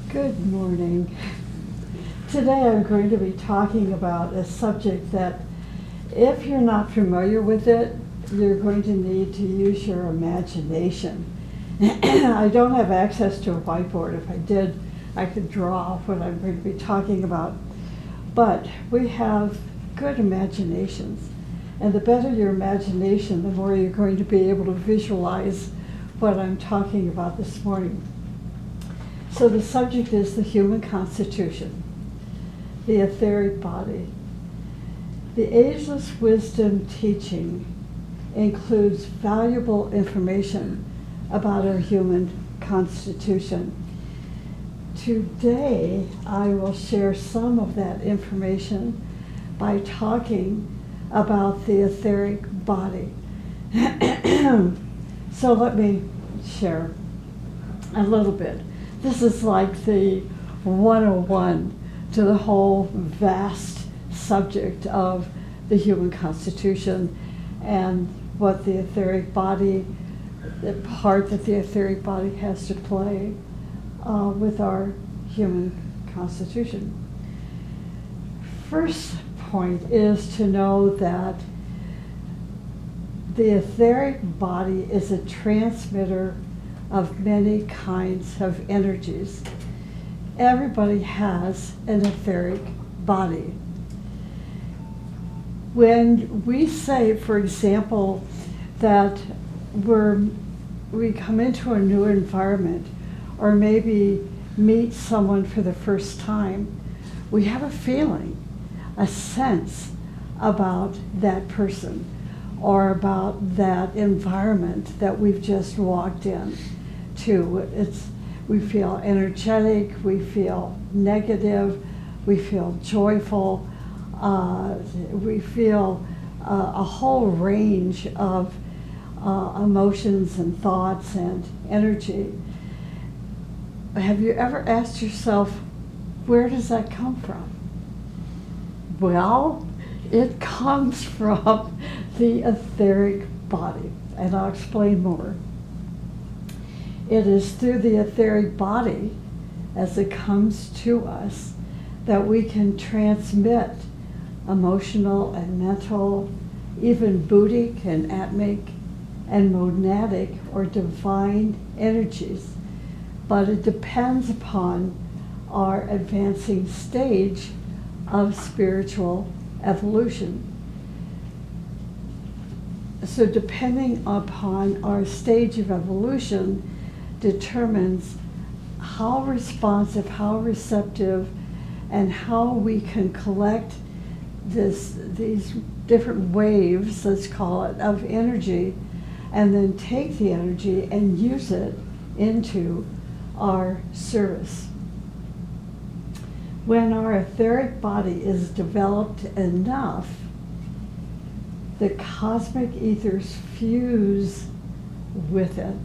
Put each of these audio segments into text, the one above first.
Good morning. Today I'm going to be talking about a subject that, if you're not familiar with it, you're going to need to use your imagination. I don't have access to a whiteboard. If I did, I could draw what I'm going to be talking about. But we have good imaginations. And the better your imagination, the more you're going to be able to visualize what I'm talking about this morning. So the subject is the human constitution, the etheric body. The ageless wisdom teaching includes valuable information about our human constitution. Today, I will share some of that information by talking about the etheric body. So let me share a little bit. This is like the 101 to the whole vast subject of the human constitution and what the etheric body, the part that the etheric body has to play with our human constitution. First point is to know that the etheric body is a transmitter of many kinds of energies. Everybody has an etheric body. When we say, for example, that we come into a new environment or maybe meet someone for the first time, we have a feeling, a sense about that person or about that environment that we've just walked in to. We feel energetic, we feel negative, we feel joyful, we feel a whole range of emotions and thoughts and energy. Have you ever asked yourself, where does that come from? Well, it comes from the etheric body, and I'll explain more. It is through the etheric body, as it comes to us, that we can transmit emotional and mental, even Buddhic and Atmic and monadic or divine energies. But it depends upon our advancing stage of spiritual evolution. So depending upon our stage of evolution determines how responsive, how receptive, and how we can collect these different waves, let's call it, of energy, and then take the energy and use it into our service. When our etheric body is developed enough, the cosmic ethers fuse with it.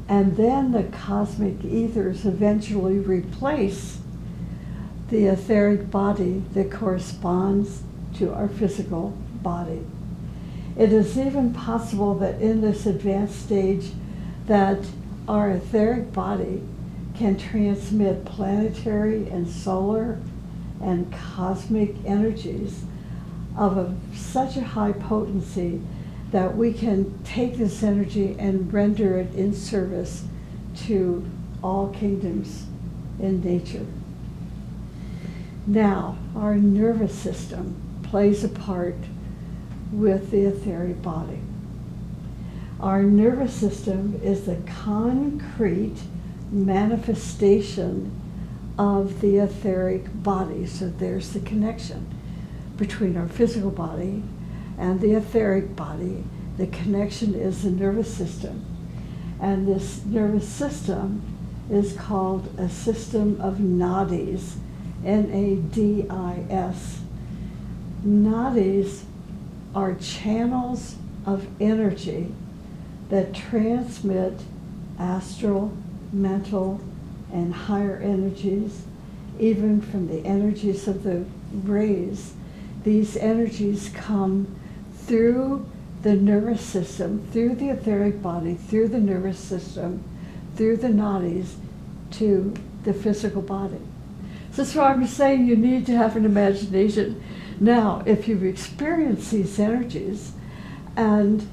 And then the cosmic ethers eventually replace the etheric body that corresponds to our physical body. It is even possible that in this advanced stage that our etheric body can transmit planetary and solar and cosmic energies of such a high potency that we can take this energy and render it in service to all kingdoms in nature. Now, our nervous system plays a part with the etheric body. Our nervous system is the concrete manifestation of the etheric body. So there's the connection between our physical body and the etheric body. The connection is the nervous system. And this nervous system is called a system of nadis, N-A-D-I-S. Nadis are channels of energy that transmit astral, mental, and higher energies, even from the energies of the rays. These energies come through the nervous system, through the etheric body, through the nervous system, through the nadis, to the physical body. So that's why I'm saying you need to have an imagination. Now, if you've experienced these energies and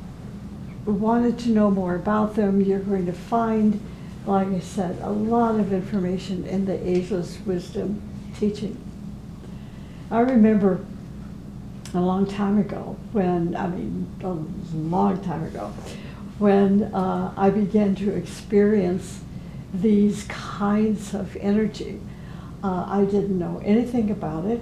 wanted to know more about them, you're going to find, like I said, a lot of information in the Ageless Wisdom teaching. I remember a long time ago when I began to experience these kinds of energy. I didn't know anything about it,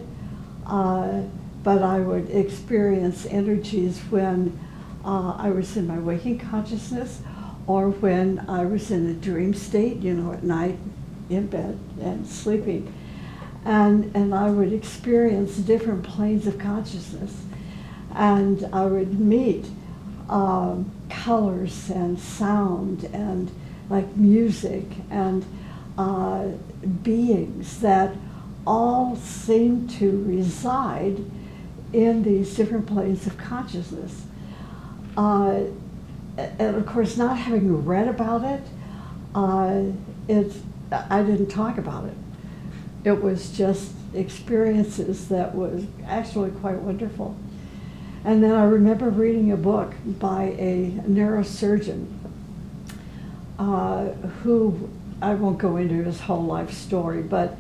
but I would experience energies when I was in my waking consciousness, or when I was in a dream state, at night in bed and sleeping. And I would experience different planes of consciousness. And I would meet colors and sound and like music and beings that all seem to reside in these different planes of consciousness. And of course, not having read about it, I didn't talk about it. It was just experiences that was actually quite wonderful. And then I remember reading a book by a neurosurgeon who, I won't go into his whole life story, but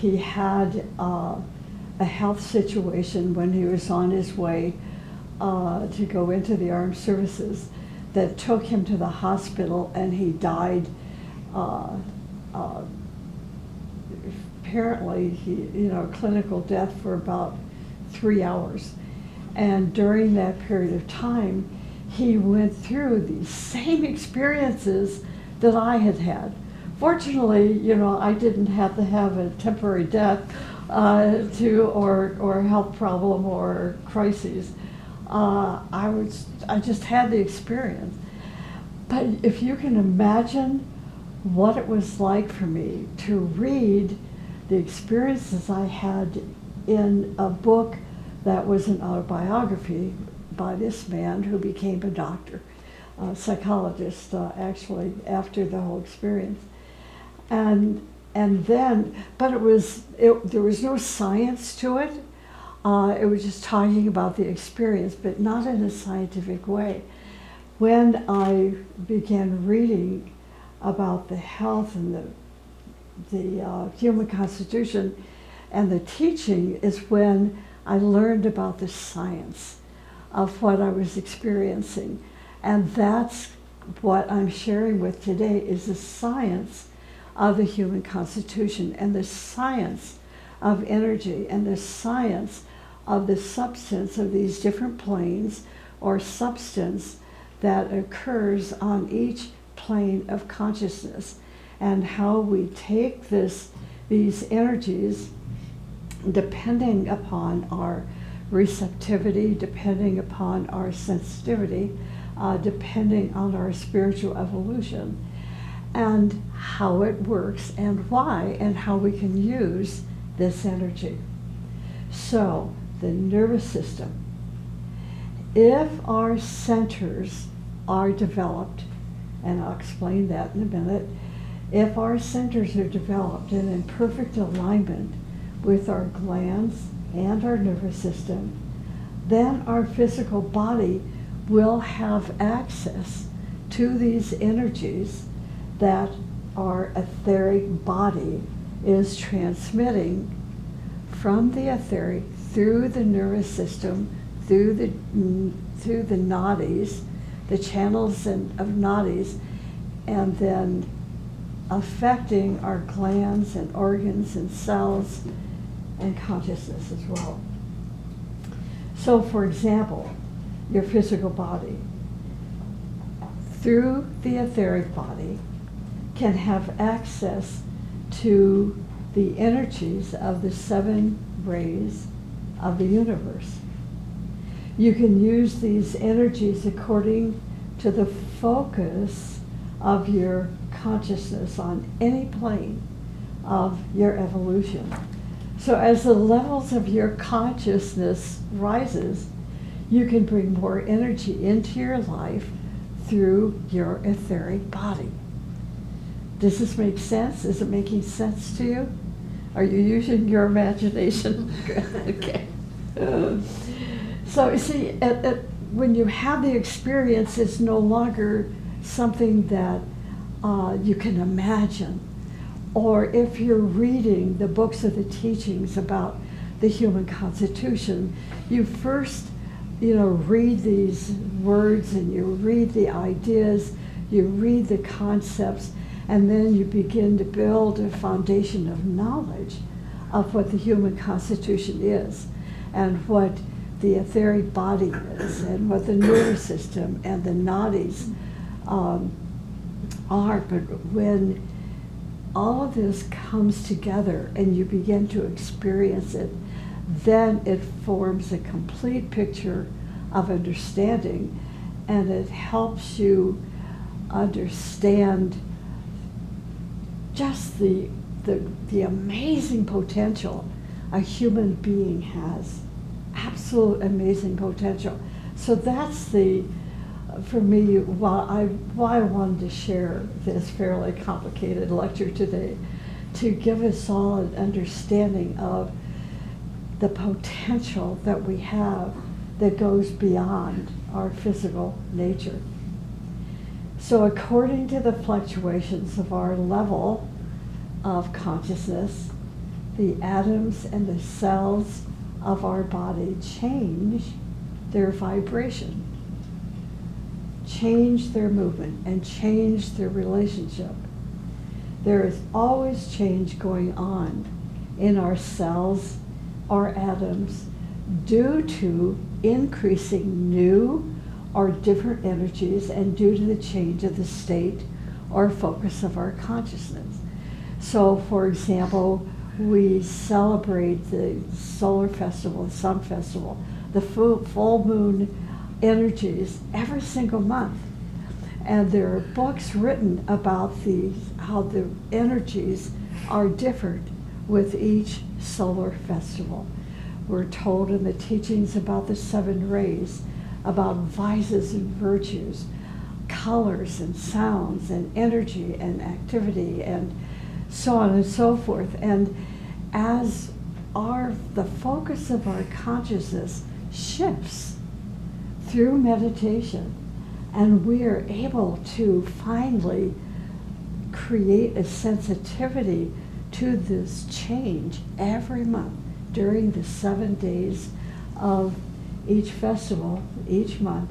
he had a health situation when he was on his way to go into the armed services that took him to the hospital, and he died. Apparently, clinical death for about 3 hours. And during that period of time, he went through these same experiences that I had had. Fortunately, I didn't have to have a temporary death or a health problem or crises. I just had the experience. But if you can imagine what it was like for me to read the experiences I had in a book that was an autobiography by this man who became a doctor, a psychologist, actually, after the whole experience. And then, but there was no science to it. It was just talking about the experience, but not in a scientific way. When I began reading about the health and the human constitution and the teaching is when I learned about the science of what I was experiencing. And that's what I'm sharing with today, is the science of the human constitution and the science of energy and the science of the substance of these different planes or substance that occurs on each plane of consciousness, and how we take these energies depending upon our receptivity, depending upon our sensitivity, depending on our spiritual evolution, and how it works and why, and how we can use this energy. So, the nervous system. If our centers are developed, and I'll explain that in a minute, if our centers are developed and in perfect alignment with our glands and our nervous system, then our physical body will have access to these energies that our etheric body is transmitting from the etheric through the nervous system, through the nadis, the channels of nadis, and then affecting our glands and organs and cells and consciousness as well. So, for example, your physical body, through the etheric body, can have access to the energies of the 7 rays of the universe. You can use these energies according to the focus of your consciousness on any plane of your evolution. So as the levels of your consciousness rises, you can bring more energy into your life through your etheric body. Does this make sense? Is it making sense to you? Are you using your imagination? Okay. So you see, when you have the experience, it's no longer something that you can imagine. Or if you're reading the books of the teachings about the human constitution, you first, read these words and you read the ideas, you read the concepts, and then you begin to build a foundation of knowledge of what the human constitution is and what the etheric body is and what the nervous system and the nadis are. But when all of this comes together and you begin to experience it, then it forms a complete picture of understanding, and it helps you understand just the amazing potential a human being has. Absolute amazing potential. So that's for me, why I wanted to share this fairly complicated lecture today, to give us all an understanding of the potential that we have that goes beyond our physical nature. So according to the fluctuations of our level of consciousness, the atoms and the cells of our body change their vibration, change their movement, and change their relationship. There is always change going on in our cells, our atoms, due to increasing new or different energies and due to the change of the state or focus of our consciousness. So, for example, we celebrate the solar festival, the sun festival, the full moon energies every single month. And there are books written about how the energies are different with each solar festival. We're told in the teachings about the 7 rays, about vices and virtues, colors and sounds and energy and activity and so on and so forth. And as the focus of our consciousness shifts through meditation, and we are able to finally create a sensitivity to this change every month during the 7 days of each festival, each month,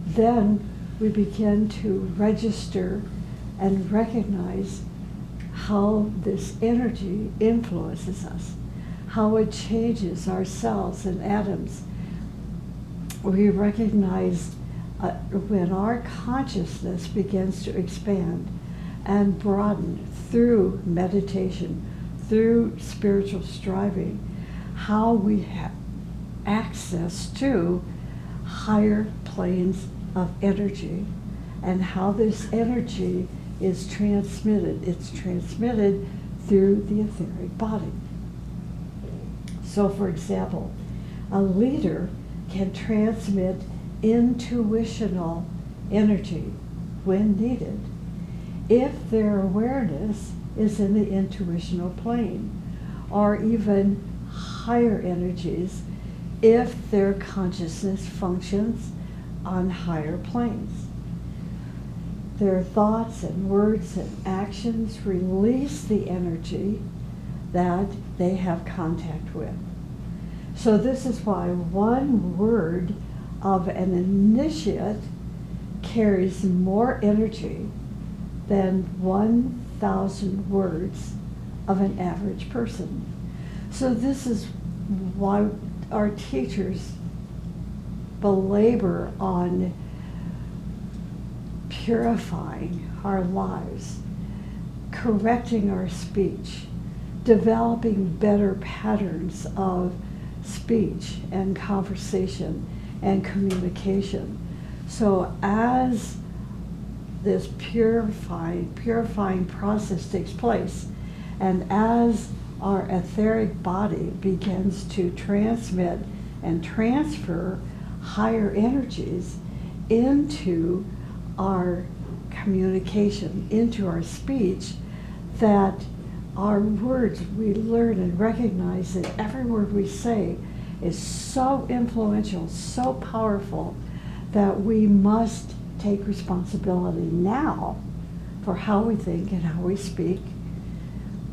then we begin to register and recognize how this energy influences us, how it changes our cells and atoms. We recognize when our consciousness begins to expand and broaden through meditation, through spiritual striving, how we have access to higher planes of energy and how this energy is transmitted. It's transmitted through the etheric body. So, for example, a leader can transmit intuitional energy when needed if their awareness is in the intuitional plane, or even higher energies if their consciousness functions on higher planes. Their thoughts and words and actions release the energy that they have contact with. So this is why one word of an initiate carries more energy than 1,000 words of an average person. So this is why our teachers belabor on purifying our lives, correcting our speech, developing better patterns of speech and conversation and communication. So as this purifying process takes place, and as our etheric body begins to transmit and transfer higher energies into our communication, into our speech, that our words, we learn and recognize that every word we say is so influential, so powerful, that we must take responsibility now for how we think and how we speak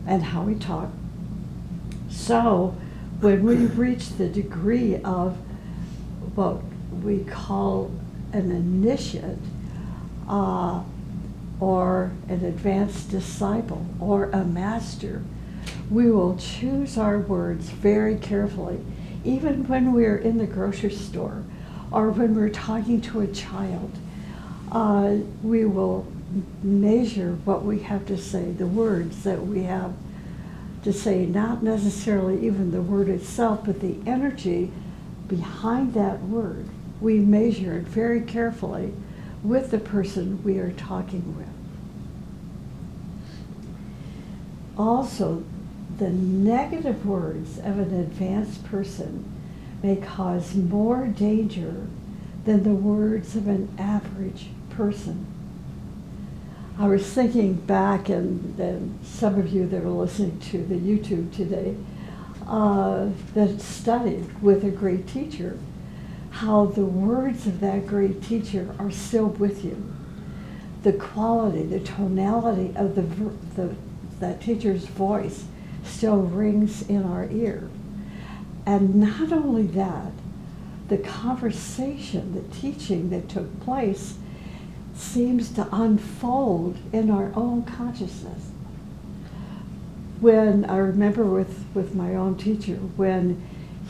and how we talk. So when we reach the degree of what we call an initiate, or an advanced disciple, or a master, we will choose our words very carefully, even when we're in the grocery store or when we're talking to a child. We will measure what we have to say, the words that we have to say, not necessarily even the word itself, but the energy behind that word. We measure it very carefully with the person we are talking with. Also, the negative words of an advanced person may cause more danger than the words of an average person. I was thinking back, and some of you that are listening to the YouTube today that studied with a great teacher, how the words of that great teacher are still with you. The quality, the tonality of that teacher's voice still rings in our ear. And not only that, the conversation, the teaching that took place seems to unfold in our own consciousness. When I remember with my own teacher, when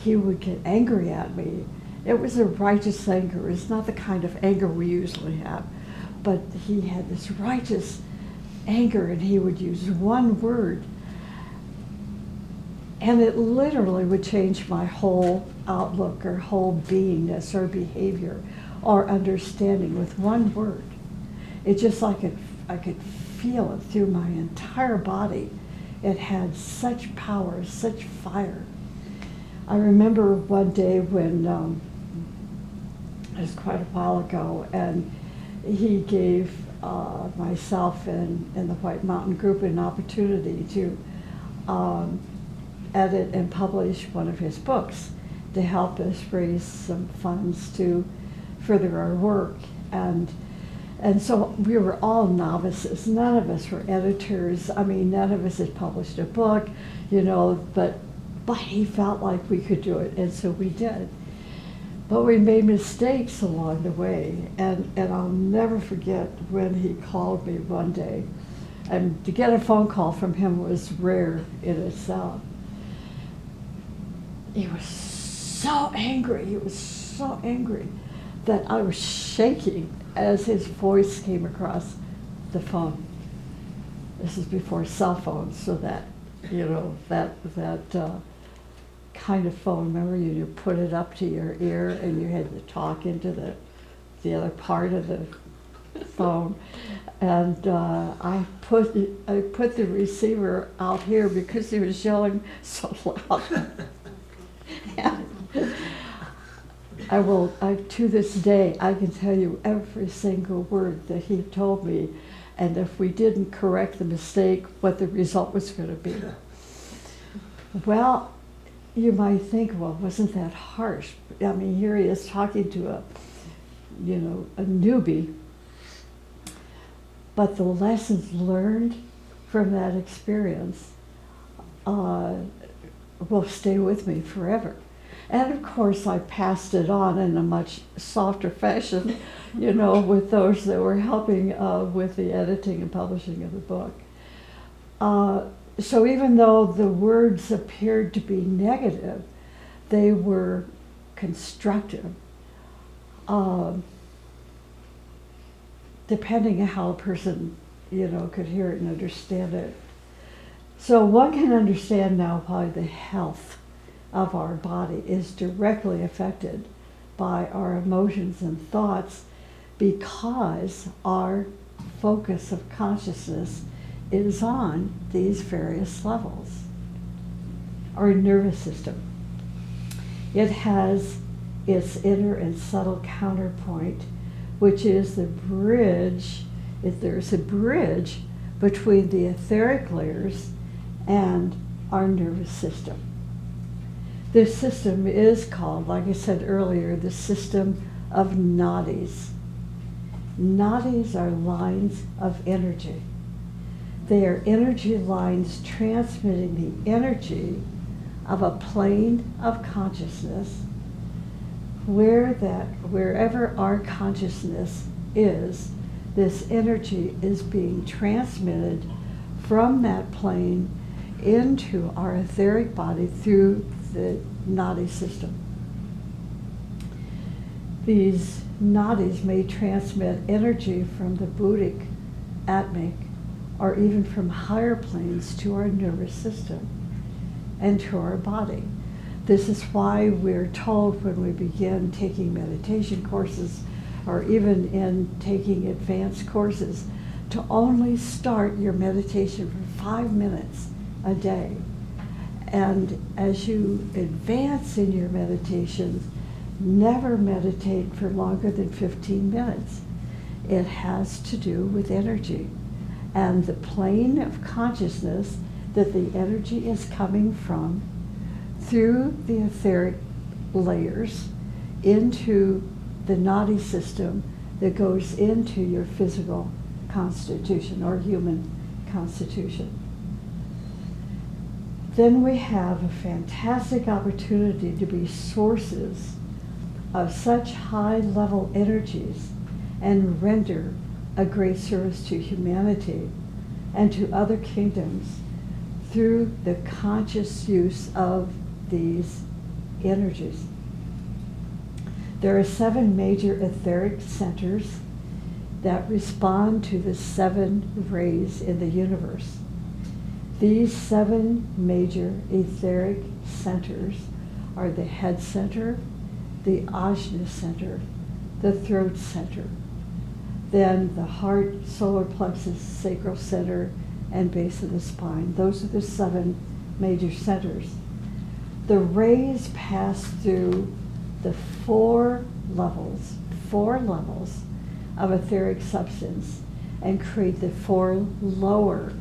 he would get angry at me, it was a righteous anger. It's not the kind of anger we usually have, but he had this righteous anger, and he would use one word, and it literally would change my whole outlook or whole beingness or behavior or understanding with one word. It's just like I could feel it through my entire body. It had such power, such fire. I remember one day when, it was quite a while ago, and he gave myself and the White Mountain Group an opportunity to edit and publish one of his books to help us raise some funds to further our work. And so we were all novices. None of us were editors. I mean, none of us had published a book, but he felt like we could do it, and so we did. But we made mistakes along the way, and I'll never forget when he called me one day. And to get a phone call from him was rare in itself. He was so angry. He was so angry that I was shaking as his voice came across the phone. This is before cell phones, so that, that kind of phone, remember, you put it up to your ear and you had to talk into the other part of the phone. And I put the receiver out here because he was yelling so loud. To this day, I can tell you every single word that he told me, and if we didn't correct the mistake, what the result was going to be. Well, you might think, well, wasn't that harsh? I mean, here he is talking to a newbie. But the lessons learned from that experience will stay with me forever. And of course, I passed it on in a much softer fashion, with those that were helping with the editing and publishing of the book. So even though the words appeared to be negative, they were constructive, depending on how a person, could hear it and understand it. So one can understand now why the health of our body is directly affected by our emotions and thoughts, because our focus of consciousness is on these various levels. Our nervous system, it has its inner and subtle counterpoint, which is the bridge. There's a bridge between the etheric layers and our nervous system. This system is called, like I said earlier, the system of nadis. Nadis are lines of energy. They are energy lines transmitting the energy of a plane of consciousness wherever our consciousness is, this energy is being transmitted from that plane into our etheric body through the nadi system. These nadis may transmit energy from the Buddhic, Atmic, or even from higher planes to our nervous system and to our body. This is why we're told when we begin taking meditation courses or even in taking advanced courses to only start your meditation for 5 minutes a day. And as you advance in your meditations, never meditate for longer than 15 minutes. It has to do with energy and the plane of consciousness that the energy is coming from through the etheric layers into the nadi system that goes into your physical constitution or human constitution. Then we have a fantastic opportunity to be sources of such high-level energies and render a great service to humanity and to other kingdoms through the conscious use of these energies. There are 7 major etheric centers that respond to the 7 rays in the universe. These 7 major etheric centers are the head center, the Agni center, the throat center, then the heart, solar plexus, sacral center, and base of the spine. Those are the 7 major centers. The rays pass through the 4 levels of etheric substance and create the 4 lower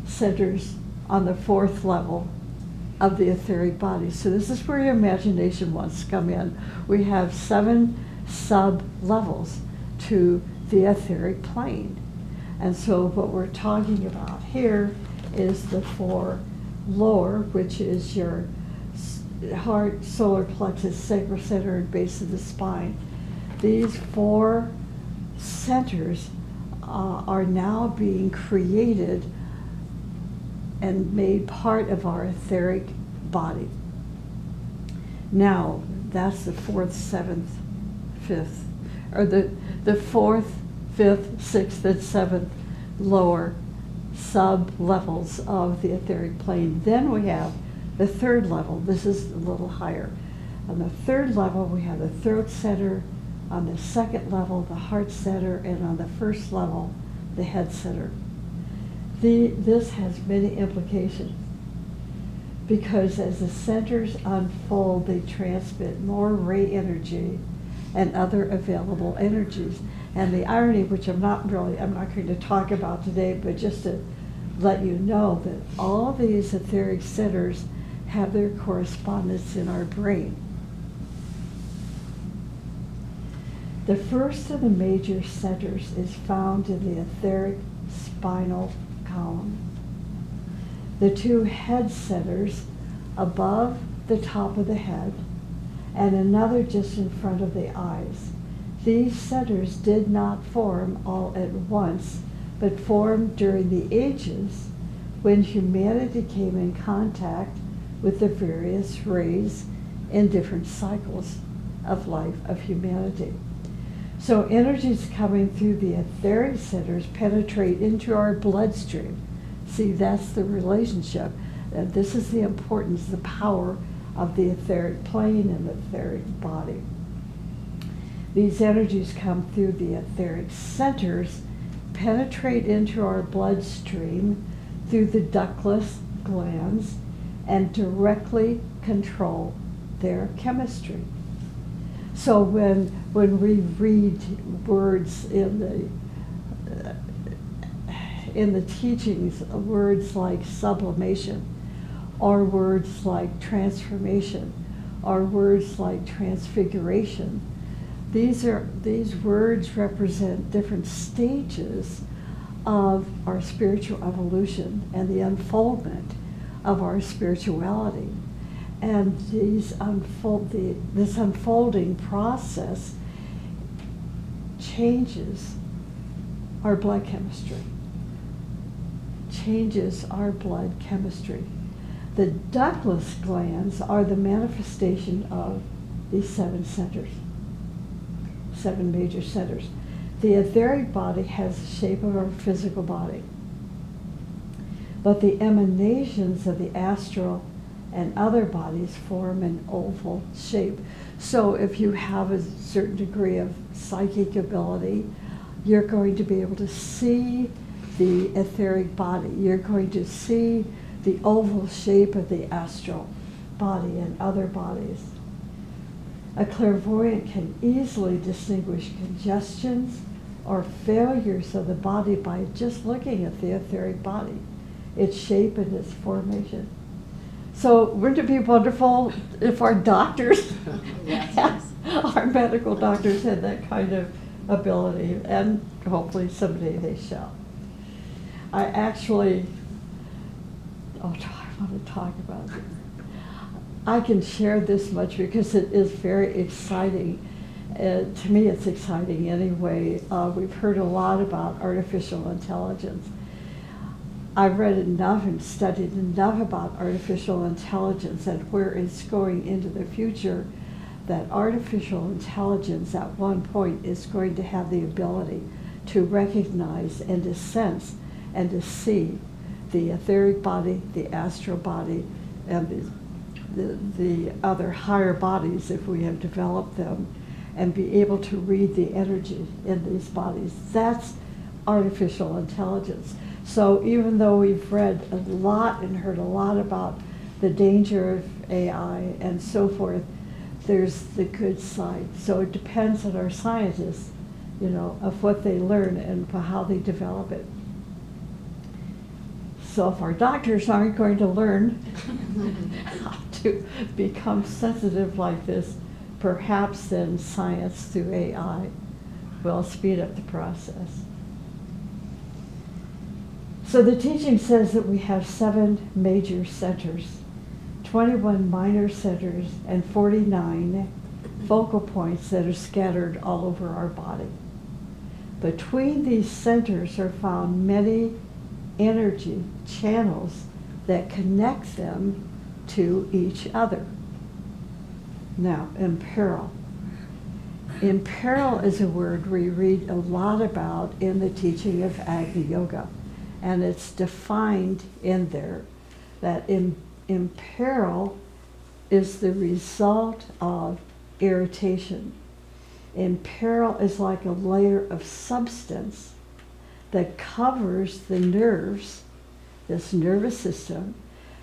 centers on the 4th level of the etheric body. So this is where your imagination wants to come in. We have 7 sub-levels to the etheric plane. And so what we're talking about here is the 4 lower, which is your heart, solar plexus, sacral center, and base of the spine. These 4 centers are now being created and made part of our etheric body. Now, that's the 4th, 7th, 5th, or the 4th, 5th, 6th, and 7th lower sub-levels of the etheric plane. Then we have the 3rd level. This is a little higher. On the 3rd level, we have the throat center. On the 2nd level, the heart center. And on the 1st level, the head center. This has many implications because as the centers unfold, they transmit more ray energy and other available energies. And the irony, which I'm not going to talk about today, but just to let you know that all these etheric centers have their correspondence in our brain. The first of the major centers is found in the etheric spinal column. The 2 head centers above the top of the head and another just in front of the eyes. These centers did not form all at once, but formed during the ages when humanity came in contact with the various rays in different cycles of life of humanity. So energies coming through the etheric centers penetrate into our bloodstream. See, that's the relationship. This is the importance, the power of the etheric plane and the etheric body. These energies come through the etheric centers, penetrate into our bloodstream through the ductless glands, and directly control their chemistry. So when we read words in in the teachings words like sublimation, or words like transformation, or words like transfiguration. These words represent different stages of our spiritual evolution and the unfoldment of our spirituality. And this unfolding process changes our blood chemistry. The ductless glands are the manifestation of these 7 centers, 7 major centers. The etheric body has the shape of our physical body, but the emanations of the astral and other bodies form an oval shape. So if you have a certain degree of psychic ability, you're going to be able to see the etheric body. You're going to see the oval shape of the astral body and other bodies. A clairvoyant can easily distinguish congestions or failures of the body by just looking at the etheric body, its shape and its formation. So wouldn't it be wonderful if our doctors, our medical doctors had that kind of ability, and hopefully someday they shall. I want to talk about it. I can share this much because it is very exciting. To me, it's exciting anyway. We've heard a lot about artificial intelligence. I've read enough and studied enough about artificial intelligence and where it's going into the future, that artificial intelligence at one point is going to have the ability to recognize and to sense and to see the etheric body, the astral body, and the other higher bodies, if we have developed them, and be able to read the energy in these bodies. That's artificial intelligence. So even though we've read a lot and heard a lot about the danger of AI and so forth, there's the good side. So it depends on our scientists, of what they learn and how they develop it. So if our doctors aren't going to learn how to become sensitive like this, perhaps then science through AI will speed up the process. So the teaching says that we have 7 major centers, 21 minor centers, and 49 focal points that are scattered all over our body. Between these centers are found many energy channels that connect them to each other. Now, imperil. Imperil is a word we read a lot about in the teaching of Agni Yoga. And it's defined in there that imperil is the result of irritation. Imperil is like a layer of substance that covers the nerves, this nervous system,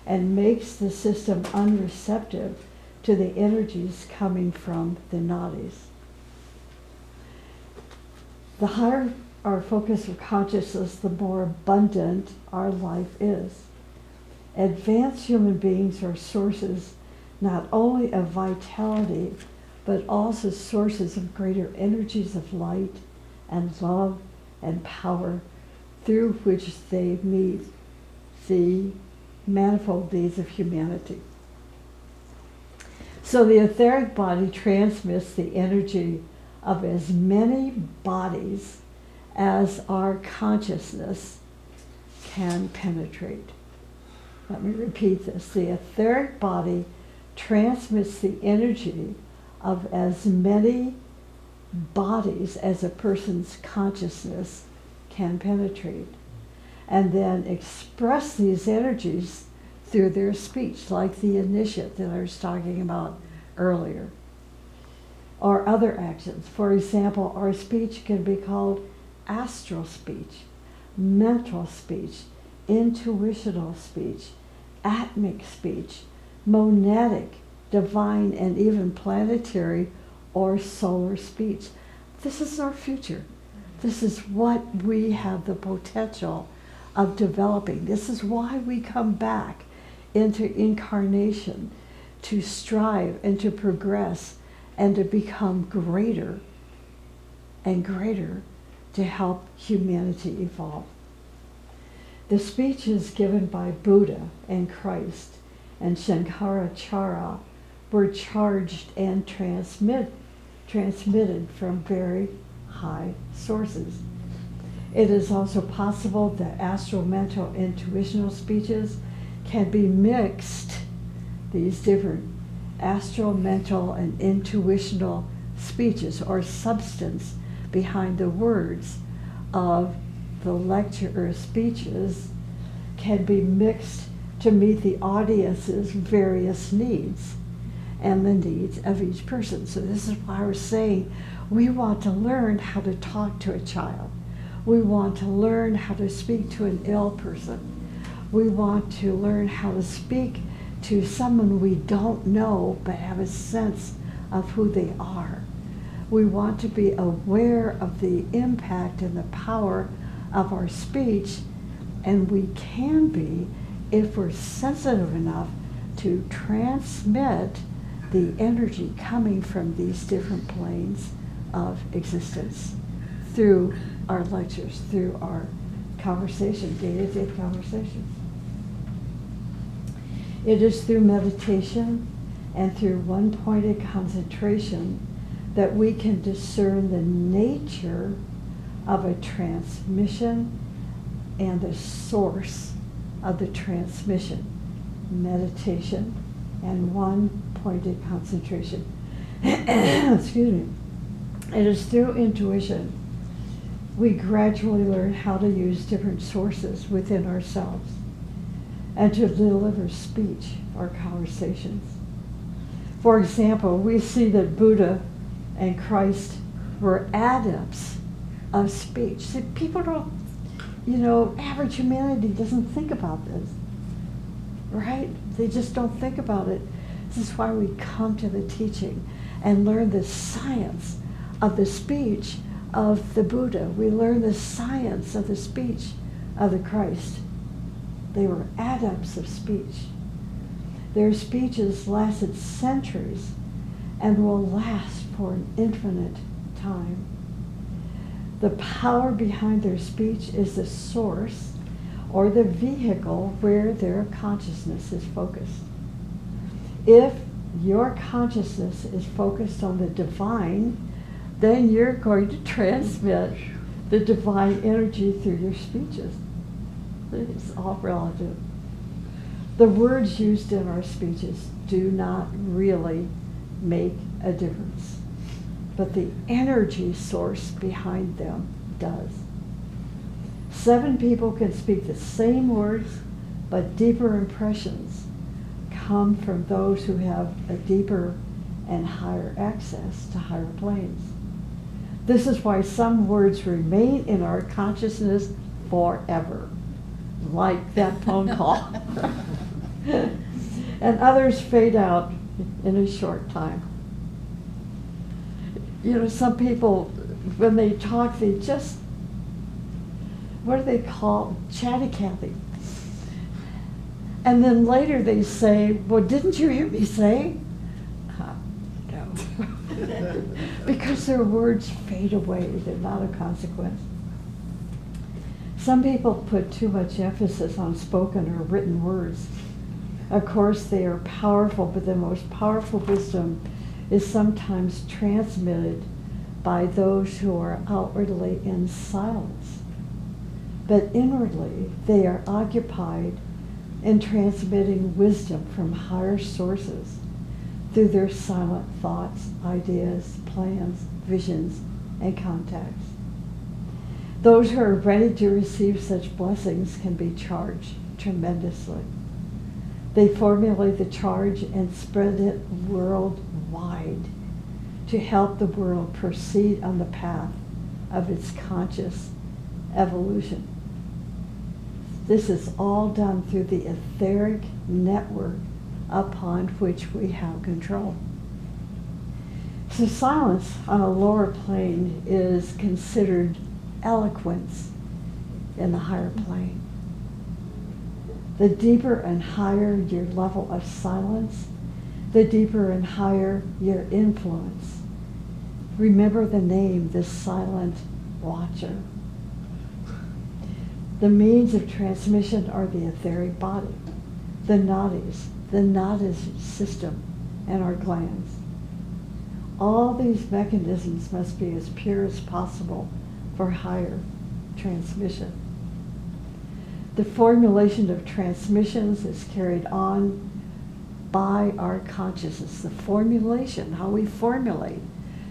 and makes the system unreceptive to the energies coming from the nadis. The higher our focus of consciousness, the more abundant our life is. Advanced human beings are sources not only of vitality, but also sources of greater energies of light and love and power, through which they meet the manifold needs of humanity. So the etheric body transmits the energy of as many bodies as our consciousness can penetrate. Let me repeat this. The etheric body transmits the energy of as many bodies as a person's consciousness can penetrate, and then express these energies through their speech, like the initiate that I was talking about earlier, or other actions. For example, our speech can be called astral speech, mental speech, intuitional speech, atmic speech, monadic, divine, and even planetary or solar speech. This is our future. This is what we have the potential of developing. This is why we come back into incarnation, to strive and to progress and to become greater and greater to help humanity evolve. The speeches given by Buddha and Christ and Shankaracharya were charged and transmitted from very high sources. It is also possible that astral, mental, intuitional speeches can be mixed. These different astral, mental, and intuitional speeches or substance behind the words of the lecture or speeches can be mixed to meet the audience's various needs and the needs of each person. So this is why we're saying we want to learn how to talk to a child. We want to learn how to speak to an ill person. We want to learn how to speak to someone we don't know but have a sense of who they are. We want to be aware of the impact and the power of our speech, and we can be if we're sensitive enough to transmit the energy coming from these different planes of existence through our lectures, through our conversation, day-to-day conversations. It is through meditation and through one-pointed concentration that we can discern the nature of a transmission and the source of the transmission. Meditation and one-pointed concentration. Excuse me. It is through intuition we gradually learn how to use different sources within ourselves and to deliver speech or conversations. For example, we see that Buddha and Christ were adepts of speech. See, people don't, average humanity doesn't think about this, right? They just don't think about it. This is why we come to the teaching and learn the science of the speech of the Buddha. We learn the science of the speech of the Christ. They were adepts of speech. Their speeches lasted centuries and will last for an infinite time. The power behind their speech is the source or the vehicle where their consciousness is focused. If your consciousness is focused on the divine, then you're going to transmit the divine energy through your speeches. It's all relative. The words used in our speeches do not really make a difference, but the energy source behind them does. 7 people can speak the same words, but deeper impressions come from those who have a deeper and higher access to higher planes. This is why some words remain in our consciousness forever, like that phone call. And others fade out in a short time. Some people, when they talk, they just, what do they call, chatty Cathy. And then later they say, well, didn't you hear me say? No. Because their words fade away. They're not of consequence. Some people put too much emphasis on spoken or written words. Of course, they are powerful, but the most powerful wisdom is sometimes transmitted by those who are outwardly in silence. But inwardly, they are occupied in transmitting wisdom from higher sources through their silent thoughts, ideas, plans, visions, and contacts. Those who are ready to receive such blessings can be charged tremendously. They formulate the charge and spread it worldwide to help the world proceed on the path of its conscious evolution. This is all done through the etheric network upon which we have control. So silence on a lower plane is considered eloquence in the higher plane. The deeper and higher your level of silence, the deeper and higher your influence. Remember the name, the silent watcher. The means of transmission are the etheric body, the nadis, the nadis system, and our glands. All these mechanisms must be as pure as possible for higher transmission. The formulation of transmissions is carried on by our consciousness. The formulation, how we formulate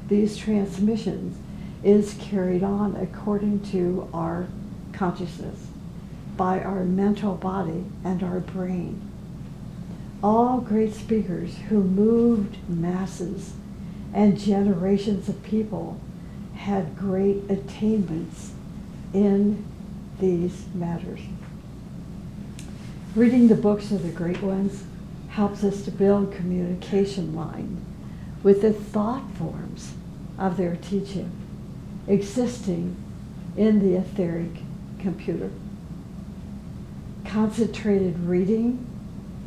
these transmissions, is carried on according to our consciousness, by our mental body and our brain. All great speakers who moved masses and generations of people had great attainments in these matters. Reading the books of the great ones helps us to build communication line with the thought forms of their teaching existing in the etheric computer. Concentrated reading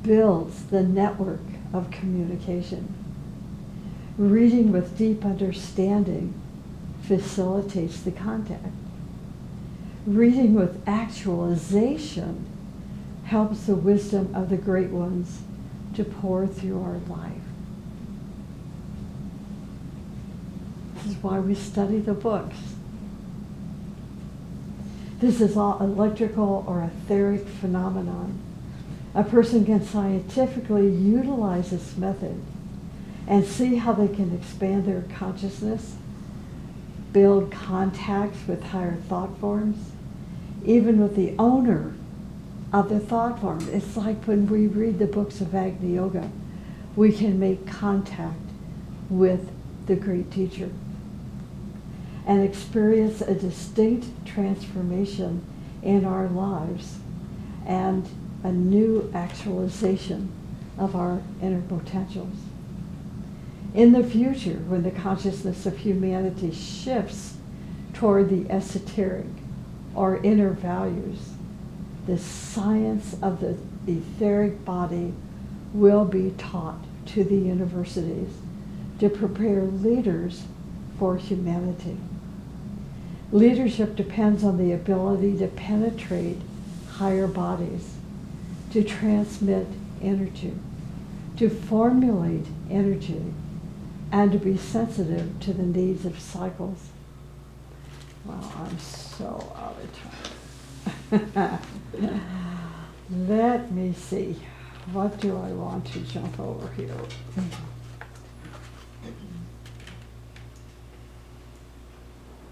builds the network of communication. Reading with deep understanding facilitates the contact. Reading with actualization helps the wisdom of the great ones to pour through our life. This is why we study the books. This is all electrical or etheric phenomenon. A person can scientifically utilize this method and see how they can expand their consciousness, build contacts with higher thought forms, even with the owner of the thought form. It's like when we read the books of Agni Yoga, we can make contact with the great teacher and experience a distinct transformation in our lives and a new actualization of our inner potentials. In the future, when the consciousness of humanity shifts toward the esoteric or inner values, the science of the etheric body will be taught to the universities to prepare leaders for humanity. Leadership depends on the ability to penetrate higher bodies, to transmit energy, to formulate energy, and to be sensitive to the needs of cycles. Well, I'm so out of time. Let me see. What do I want to jump over here?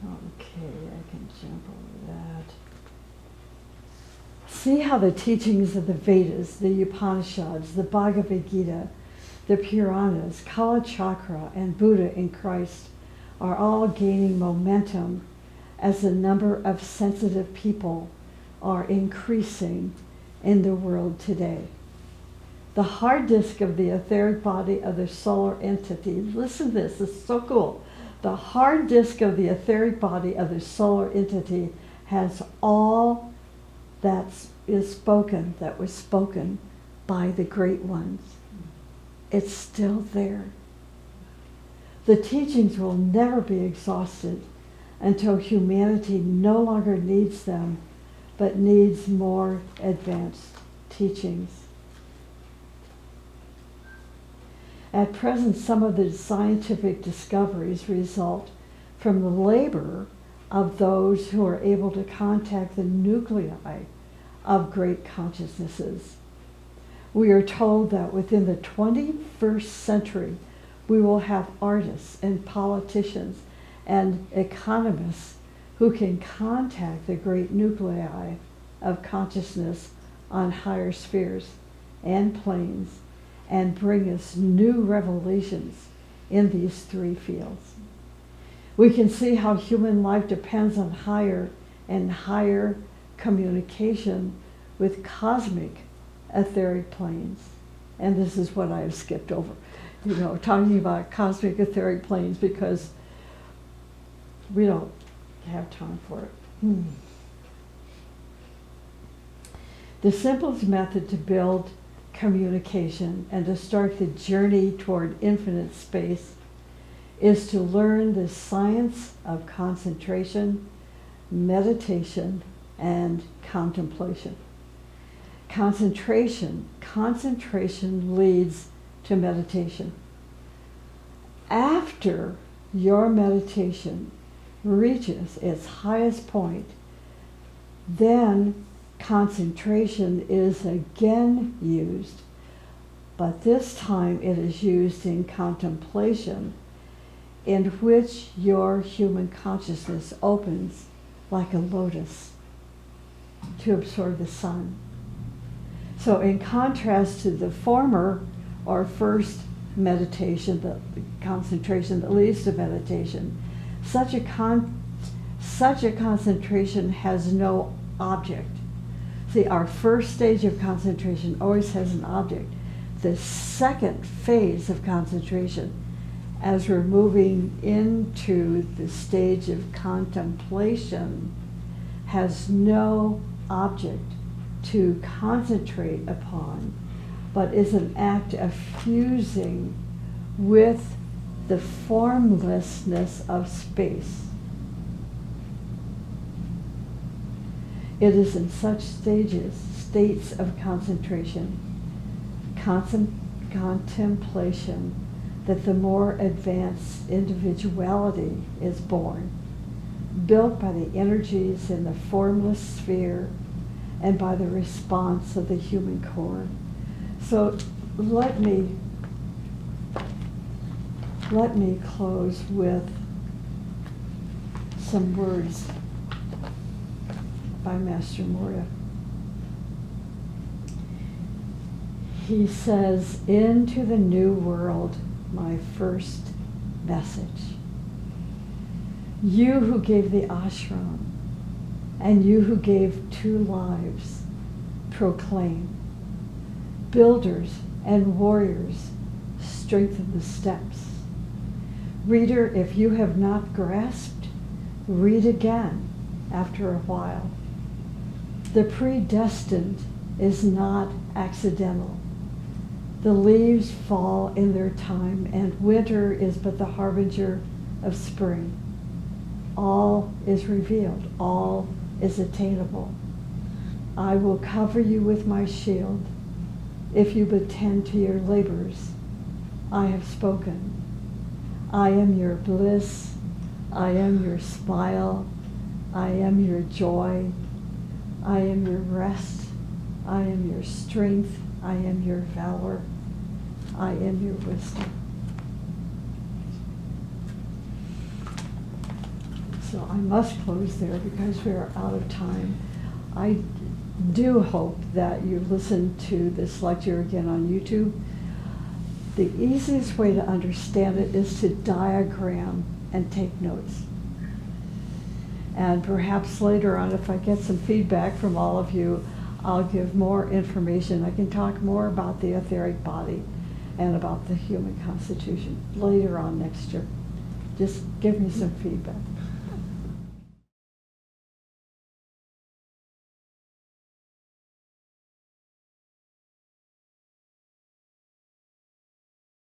Okay, I can jump over that. See how the teachings of the Vedas, the Upanishads, the Bhagavad Gita, the Puranas, Kala Chakra, and Buddha in Christ are all gaining momentum as the number of sensitive people are increasing in the world today. The hard disk of the etheric body of the solar entity, listen to this is so cool. The hard disk of the etheric body of the solar entity has all that was spoken by the great ones. It's still there. The teachings will never be exhausted until humanity no longer needs them, but needs more advanced teachings. At present, some of the scientific discoveries result from the labor of those who are able to contact the nuclei of great consciousnesses. We are told that within the 21st century, we will have artists and politicians and economists who can contact the great nuclei of consciousness on higher spheres and planes and bring us new revelations in these three fields. We can see how human life depends on higher and higher communication with cosmic etheric planes. And this is what I have skipped over, talking about cosmic etheric planes because we don't have time for it. The simplest method to build communication and to start the journey toward infinite space is to learn the science of concentration, meditation, and contemplation. Concentration leads to meditation. After your meditation reaches its highest point, then concentration is again used, but this time it is used in contemplation, in which your human consciousness opens like a lotus to absorb the sun. So in contrast to the former or first meditation, the concentration that leads to meditation, such a concentration has no object. See, our first stage of concentration always has an object. The second phase of concentration, as we're moving into the stage of contemplation, has no object to concentrate upon, but is an act of fusing with the formlessness of space. It is in such states of concentration, contemplation, that the more advanced individuality is born, built by the energies in the formless sphere and by the response of the human core. So let me close with some words by Master Moria. He says, "Into the new world, my first message. You who gave the ashram, and you who gave 2 lives, proclaim. Builders and warriors, strengthen the steps. Reader, if you have not grasped, read again after a while. The predestined is not accidental. The leaves fall in their time, and winter is but the harbinger of spring. All is revealed, all is attainable. I will cover you with my shield. If you but tend to your labors, I have spoken. I am your bliss, I am your smile, I am your joy, I am your rest, I am your strength, I am your valor, I am your wisdom." So I must close there because we are out of time. I do hope that you listen to this lecture again on YouTube. The easiest way to understand it is to diagram and take notes. And perhaps later on, if I get some feedback from all of you, I'll give more information. I can talk more about the etheric body and about the human constitution later on next year. Just give me some feedback.